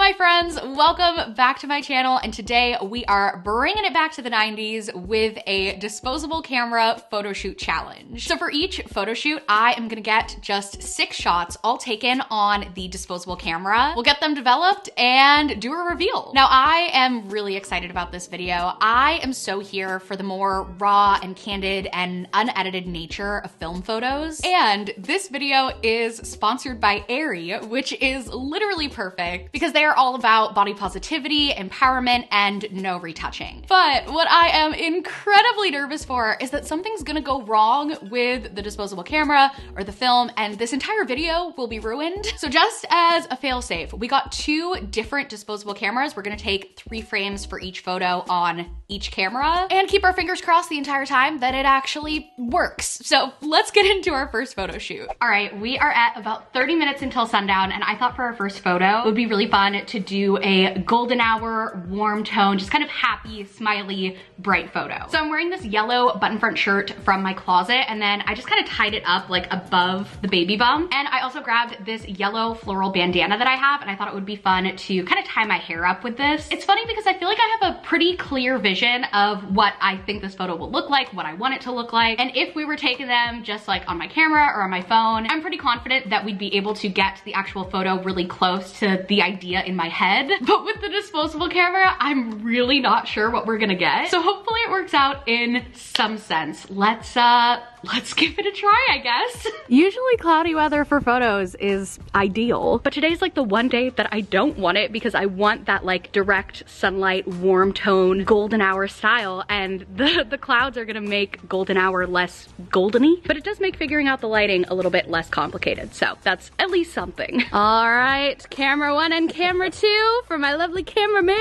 my friends, welcome back to my channel, and today we are bringing it back to the 90s with a disposable camera photo shoot challenge. So for each photo shoot, I am gonna get just 6 shots, all taken on the disposable camera. We'll get them developed and do a reveal. Now, I am really excited about this video. I am so here for the more raw and candid and unedited nature of film photos. And this video is sponsored by Aerie, which is literally perfect because they are all about body positivity, empowerment, and no retouching. But what I am incredibly nervous for is that something's gonna go wrong with the disposable camera or the film, and this entire video will be ruined. So just as a fail-safe, we got 2 different disposable cameras. We're gonna take 3 frames for each photo on each camera and keep our fingers crossed the entire time that it actually works. So let's get into our first photo shoot. All right, we are at about 30 minutes until sundown, and I thought for our first photo, it would be really fun to do a golden hour, warm tone, just kind of happy, smiley, bright photo. So I'm wearing this yellow button front shirt from my closet, and then I just kind of tied it up like above the baby bump. And I also grabbed this yellow floral bandana that I have, and I thought it would be fun to kind of tie my hair up with this. It's funny because I feel like I have a pretty clear vision of what I think this photo will look like, what I want it to look like. And if we were taking them just like on my camera or on my phone, I'm pretty confident that we'd be able to get the actual photo really close to the idea in my head. But with the disposable camera, I'm really not sure what we're gonna get. So hopefully it works out in some sense. Let's give it a try, I guess. Usually cloudy weather for photos is ideal, but today's like the one day that I don't want it because I want that like direct sunlight, warm tone, golden hour style, and the clouds are gonna make golden hour less goldeny, but it does make figuring out the lighting a little bit less complicated, so that's at least something. All right, camera 1 and camera 2 for my lovely cameraman.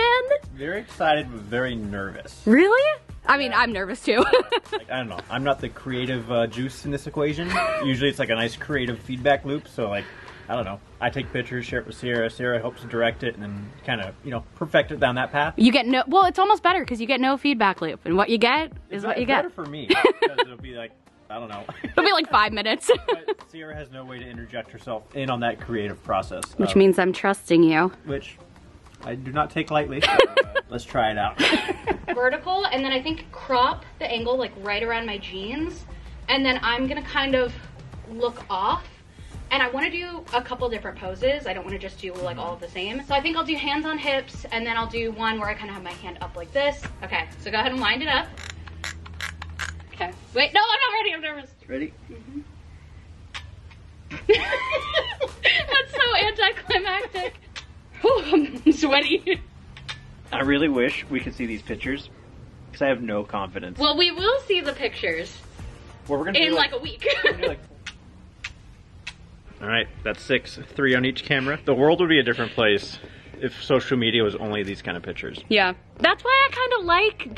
Very excited, but very nervous. Really? I mean, I'm nervous too. Like, I don't know, I'm not the creative juice in this equation. Usually it's like a nice creative feedback loop, so like, I don't know. I take pictures, share it with Sierra. Sierra helps to direct it and then kind of, you know, perfect it down that path. You get no, well, it's almost better because you get no feedback loop, and what you get is what you get. It's better for me, because it'll be like, I don't know. It'll be like 5 minutes. But Sierra has no way to interject herself in on that creative process. Which means I'm trusting you. Which I do not take lightly, so let's try it out. Vertical, and then I think crop the angle like right around my jeans, and then I'm gonna kind of look off, and I want to do a couple different poses. I don't want to just do like all of the same. So I think I'll do hands on hips, and then I'll do one where I kind of have my hand up like this. Okay, so go ahead and wind it up. Okay, wait, no, I'm not ready, I'm nervous. Ready? That's so anticlimactic. I'm sweaty. I really wish we could see these pictures, because I have no confidence. Well, we will see the pictures well, we're gonna in like a week. All right, that's 6, 3 on each camera. The world would be a different place if social media was only these kind of pictures. Yeah, that's why I kind of like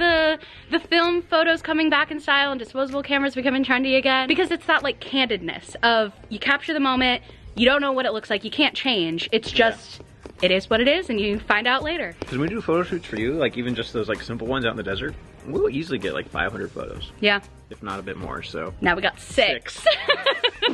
the film photos coming back in style and disposable cameras becoming trendy again, because it's that like candidness of you capture the moment, you don't know what it looks like, you can't change, it's just, it is what it is, and you find out later. Because when we do photo shoots for you, like even just those like simple ones out in the desert, we'll easily get like 500 photos. Yeah. If not a bit more, so. Now we got 6.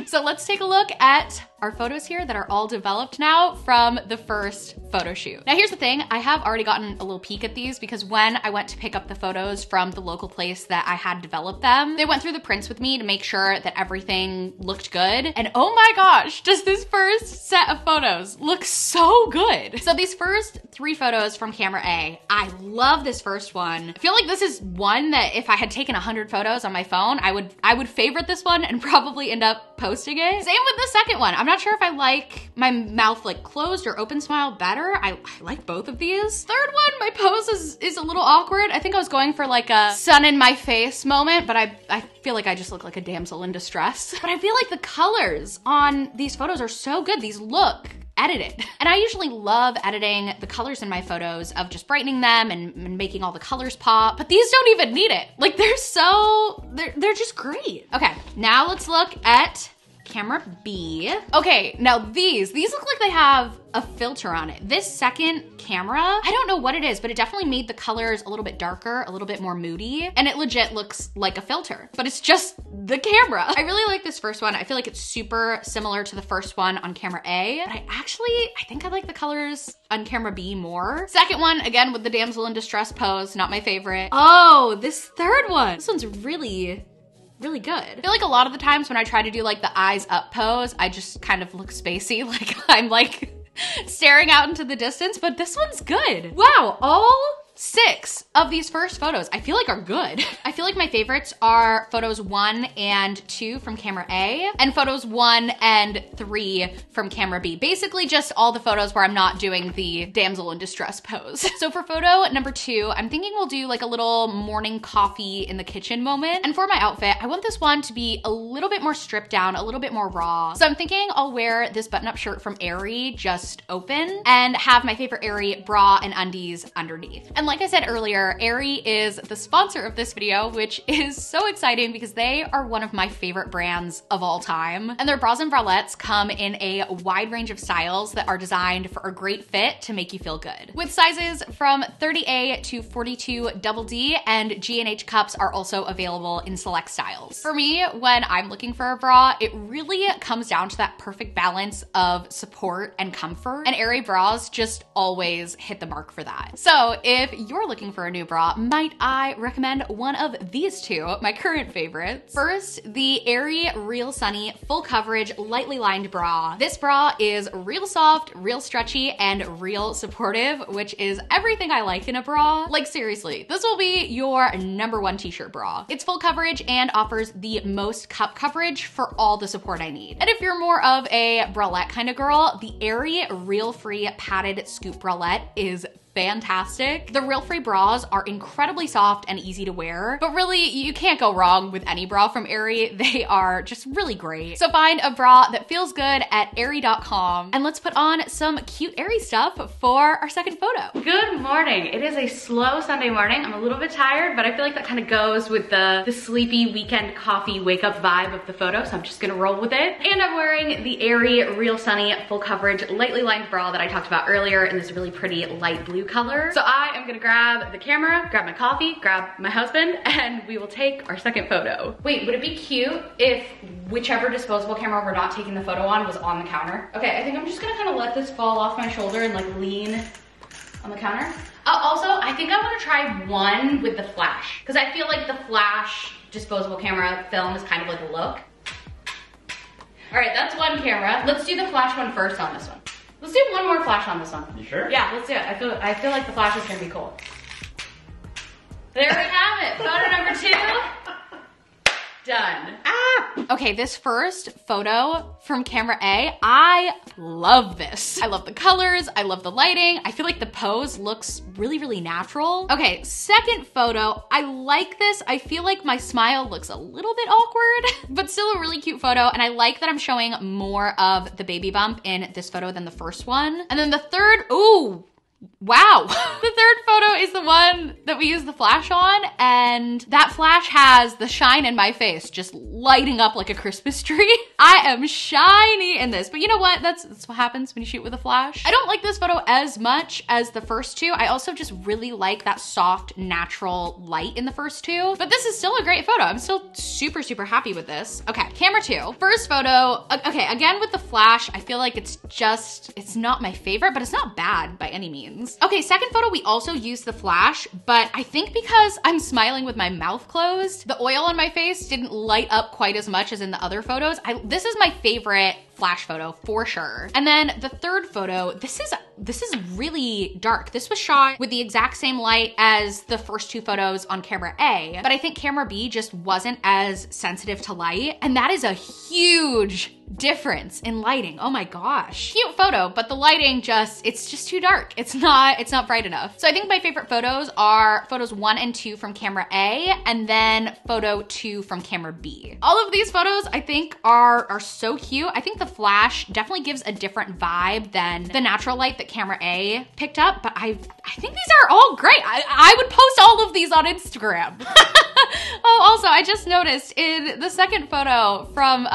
So let's take a look at our photos here that are all developed now from the first photo shoot. Now here's the thing, I have already gotten a little peek at these because when I went to pick up the photos from the local place that I had developed them, they went through the prints with me to make sure that everything looked good. And oh my gosh, does this first set of photos look so good. So these first 3 photos from camera A, I love this first one. I feel like this is one that if I had taken 100 photos on my phone, I would favorite this one and probably end up posting it. Same with the second one. I'm not sure if I like my mouth like closed or open smile better. I like both of these. Third one, my pose is a little awkward. I think I was going for like a sun in my face moment, but I feel like I just look like a damsel in distress. But I feel like the colors on these photos are so good. These look edited. And I usually love editing the colors in my photos of just brightening them and making all the colors pop, but these don't even need it. Like they're just great. Okay, now let's look at camera B. Okay, now these look like they have a filter on it. This second camera, I don't know what it is, but it definitely made the colors a little bit darker, a little bit more moody, and it legit looks like a filter, but it's just the camera. I really like this first one. I feel like it's super similar to the first one on camera A, but I think I like the colors on camera B more. Second one, again, with the damsel in distress pose, not my favorite. Oh, this third one. This one's really good. I feel like a lot of the times when I try to do like the eyes up pose, I just kind of look spacey, like I'm like staring out into the distance, but this one's good. Wow, all 6 of these first photos I feel like are good. I feel like my favorites are photos 1 and 2 from camera A and photos 1 and 3 from camera B. Basically just all the photos where I'm not doing the damsel in distress pose. So for photo number 2, I'm thinking we'll do like a little morning coffee in the kitchen moment. And for my outfit, I want this one to be a little bit more stripped down, a little bit more raw. So I'm thinking I'll wear this button-up shirt from Aerie just open and have my favorite Aerie bra and undies underneath. And like I said earlier, Aerie is the sponsor of this video, which is so exciting because they are one of my favorite brands of all time. And their bras and bralettes come in a wide range of styles that are designed for a great fit to make you feel good. With sizes from 30A to 42 double D, and G&H cups are also available in select styles. For me, when I'm looking for a bra, it really comes down to that perfect balance of support and comfort, and Aerie bras just always hit the mark for that. So if you're looking for a new bra, might I recommend one of these two, my current favorites. First, the Aerie Real Sunny Full Coverage Lightly Lined Bra. This bra is real soft, real stretchy, and real supportive, which is everything I like in a bra. Like seriously, this will be your #1 t-shirt bra. It's full coverage and offers the most cup coverage for all the support I need. And if you're more of a bralette kind of girl, the Aerie Real Free Padded Scoop Bralette is fantastic. The Real Free bras are incredibly soft and easy to wear, but really you can't go wrong with any bra from Aerie. They are just really great. So find a bra that feels good at Aerie.com, and let's put on some cute Aerie stuff for our second photo. Good morning. It is a slow Sunday morning. I'm a little bit tired, but I feel like that kind of goes with the sleepy weekend coffee wake up vibe of the photo, so I'm just gonna roll with it. And I'm wearing the Aerie Real Sunny Full Coverage Lightly Lined Bra that I talked about earlier in this really pretty light blue color. So I am gonna grab the camera, grab my coffee, grab my husband, and we will take our second photo. Wait, would it be cute if whichever disposable camera we're not taking the photo on was on the counter? Okay, I think I'm just gonna kind of let this fall off my shoulder and like lean on the counter. Also, I think I wanna try one with the flash, because I feel like the flash disposable camera film is kind of like a look. All right, that's one camera. Let's do the flash one first on this one. Let's do one more flash on this one. You sure? Yeah, let's do it. I feel like the flash is gonna be cool. There we have it. Photo number 2. Done. Okay, this first photo from camera A, I love this. I love the colors, I love the lighting. I feel like the pose looks really natural. Okay, second photo, I like this. I feel like my smile looks a little bit awkward, but still a really cute photo. And I like that I'm showing more of the baby bump in this photo than the first one. And then the third, ooh, wow. The third photo is the one that we use the flash on, and that flash has the shine in my face just lighting up like a Christmas tree. I am shiny in this, but you know what? That's what happens when you shoot with a flash. I don't like this photo as much as the first two. I also just really like that soft, natural light in the first two, but this is still a great photo. I'm still super happy with this. Okay, camera 2. First photo, okay, again with the flash, I feel like it's not my favorite, but it's not bad by any means. Okay, second photo, we also used the flash, but I think because I'm smiling with my mouth closed, the oil on my face didn't light up quite as much as in the other photos. This is my favorite flash photo for sure. And then the third photo, this is really dark. This was shot with the exact same light as the first two photos on camera A, but I think camera B just wasn't as sensitive to light, and that is a huge difference in lighting. Oh my gosh. Cute photo, but the lighting it's just too dark. It's not bright enough. So I think my favorite photos are photos 1 and 2 from camera A, and then photo 2 from camera B. All of these photos I think are so cute. I think the flash definitely gives a different vibe than the natural light that camera A picked up, but I think these are all great. I would post all of these on Instagram. Oh, also, I just noticed in the second photo from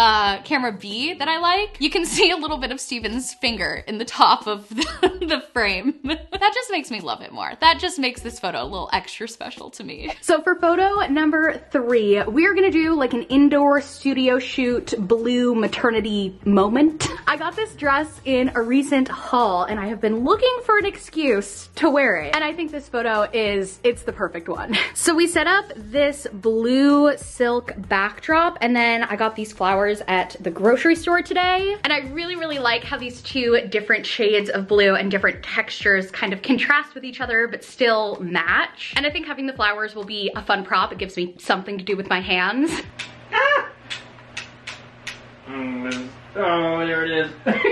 camera B that I like, you can see a little bit of Steven's finger in the top of the frame. That just makes me love it more. That just makes this photo a little extra special to me. So for photo number 3, we are gonna do like an indoor studio shoot blue maternity moment. I got this dress in a recent haul and I have been looking for an excuse to wear it. And I think this photo it's the perfect one. So we set up this blue silk backdrop and then I got these flowers at the grocery store today. And I really, really like how these two different shades of blue and different textures kind of contrast with each other but still match. And I think having the flowers will be a fun prop. It gives me something to do with my hands. Ah! Oh, there it is. All right,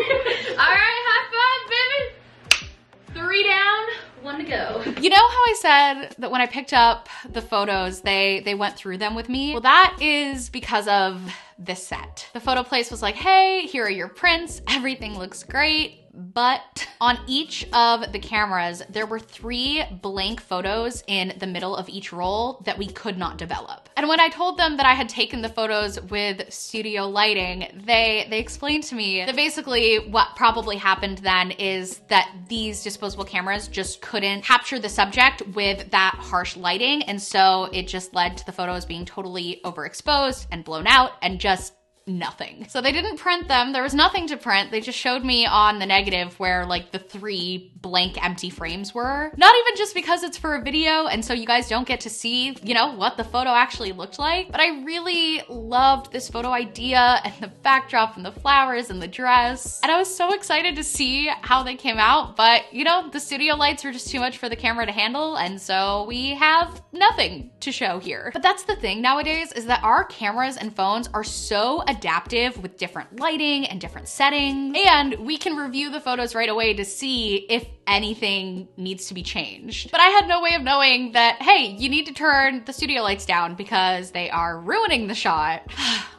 high five, baby. 3 down, 1 to go. You know how I said that when I picked up the photos, they went through them with me? Well, that is because of this set. The photo place was like, hey, here are your prints. Everything looks great. But on each of the cameras, there were 3 blank photos in the middle of each roll that we could not develop. And when I told them that I had taken the photos with studio lighting, they explained to me that basically what probably happened then is that these disposable cameras just couldn't capture the subject with that harsh lighting. And so it just led to the photos being totally overexposed and blown out and just nothing. So they didn't print them. There was nothing to print. They just showed me on the negative where like the 3 blank empty frames were. Not even just because it's for a video and so you guys don't get to see, you know, what the photo actually looked like. But I really loved this photo idea and the backdrop and the flowers and the dress. And I was so excited to see how they came out. But you know, the studio lights were just too much for the camera to handle. And so we have nothing to show here. But that's the thing nowadays is that our cameras and phones are so adaptive with different lighting and different settings. And we can review the photos right away to see if anything needs to be changed. But I had no way of knowing that, hey, you need to turn the studio lights down because they are ruining the shot.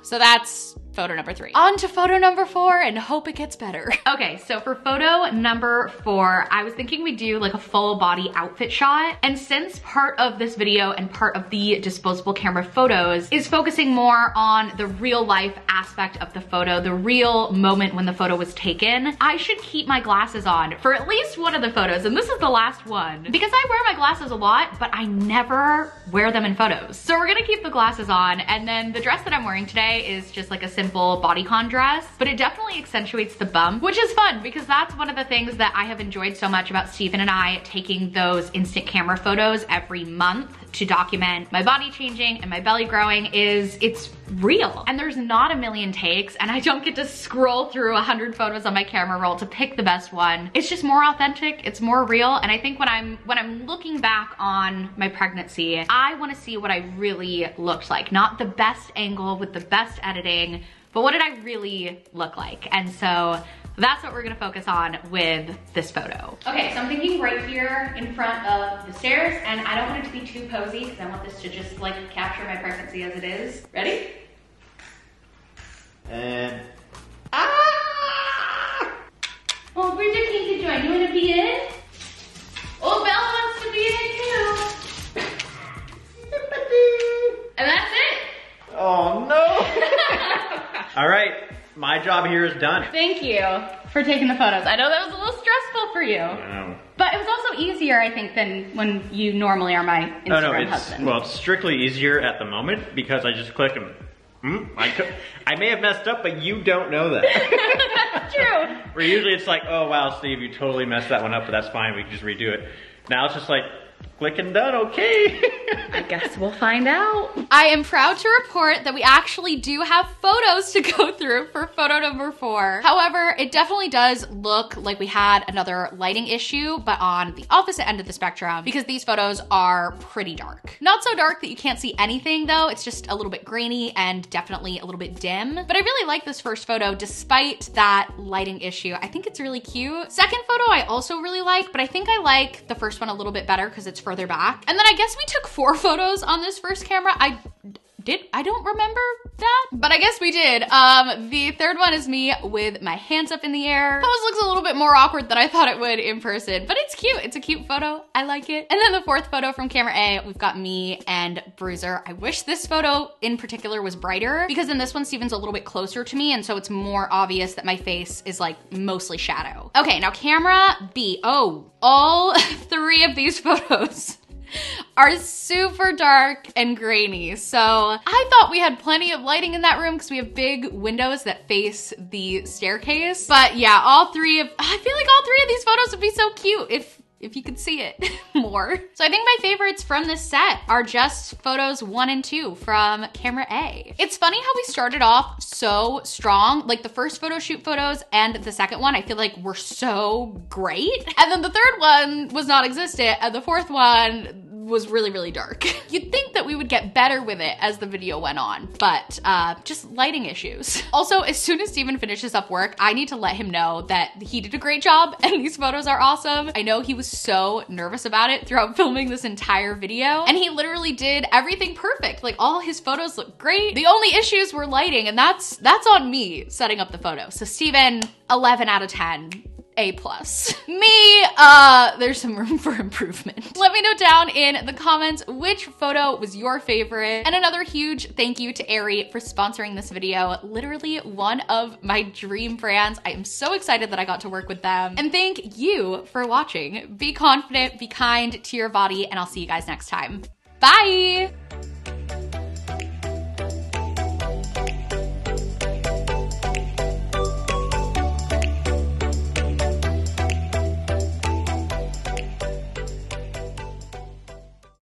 So that's photo number 3. On to photo number 4 and hope it gets better. Okay, so for photo number 4, I was thinking we'd do like a full body outfit shot. And since part of this video and part of the disposable camera photos is focusing more on the real life aspect of the photo, the real moment when the photo was taken, I should keep my glasses on for at least one of the photos. And this is the last one. Because I wear my glasses a lot, but I never wear them in photos. So we're gonna keep the glasses on. And then the dress that I'm wearing today is just like a simple bodycon dress, but it definitely accentuates the bump, which is fun because that's one of the things that I have enjoyed so much about Steven and I taking those instant camera photos every month to document my body changing and my belly growing is it's real. And there's not a million takes and I don't get to scroll through 100 photos on my camera roll to pick the best one. It's just more authentic, it's more real. And I think when I'm looking back on my pregnancy, I wanna see what I really looked like. Not the best angle with the best editing, but what did I really look like? And so that's what we're gonna focus on with this photo. Okay, so I'm thinking right here in front of the stairs, and I don't want it to be too posy because I want this to just like capture my pregnancy as it is. Ready? And Oh, Bridget came to join. You wanna be in? Oh, Bella wants to be in too. And that's it. oh no! All right, my job here is done. Thank you for taking the photos. I know that was a little stressful for you. I know. But it was also easier, I think, than when you normally are my Instagram husband. Well, it's strictly easier at the moment because I just click and I may have messed up, but you don't know that. That's true. Where usually it's like, oh wow, Steve, you totally messed that one up, but that's fine, we can just redo it. Now it's just like, click and done, okay. I guess we'll find out. I am proud to report that we actually do have photos to go through for photo number 4. However, it definitely does look like we had another lighting issue, but on the opposite end of the spectrum, because these photos are pretty dark. Not so dark that you can't see anything though, it's just a little bit grainy and definitely a little bit dim. But I really like this first photo despite that lighting issue. I think it's really cute. Second photo I also really like, but I think I like the first one a little bit better because it's further back. And then I guess we took 4 photos on this first camera. I I don't remember that, but I guess we did. The third one is me with my hands up in the air. Pose looks a little bit more awkward than I thought it would in person, but it's cute. It's a cute photo. I like it. And then the fourth photo from camera A, we've got me and Bruiser. I wish this photo in particular was brighter, because in this one, Steven's a little bit closer to me, and so it's more obvious that my face is like mostly shadow. Okay, now camera B. Oh, all three of these photos are super dark and grainy. So I thought we had plenty of lighting in that room because we have big windows that face the staircase. But yeah, I feel like all three of these photos would be so cute if you could see it more. So I think my favorites from this set are just photos 1 and 2 from camera A. It's funny how we started off so strong. Like the first photo shoot photos and the second one, I feel like were so great. And then the third one was non-existent, and the fourth one was really, really dark. You'd think that we would get better with it as the video went on, but just lighting issues. Also, as soon as Steven finishes up work, I need to let him know that he did a great job and these photos are awesome. I know he was so nervous about it throughout filming this entire video, and he literally did everything perfect. Like all his photos look great. The only issues were lighting, and that's on me setting up the photo. So Steven, 11 out of 10. A+. Me, there's some room for improvement. Let me know down in the comments which photo was your favorite. And another huge thank you to Aerie for sponsoring this video. Literally one of my dream brands. I am so excited that I got to work with them. And thank you for watching. Be confident, be kind to your body, and I'll see you guys next time. Bye!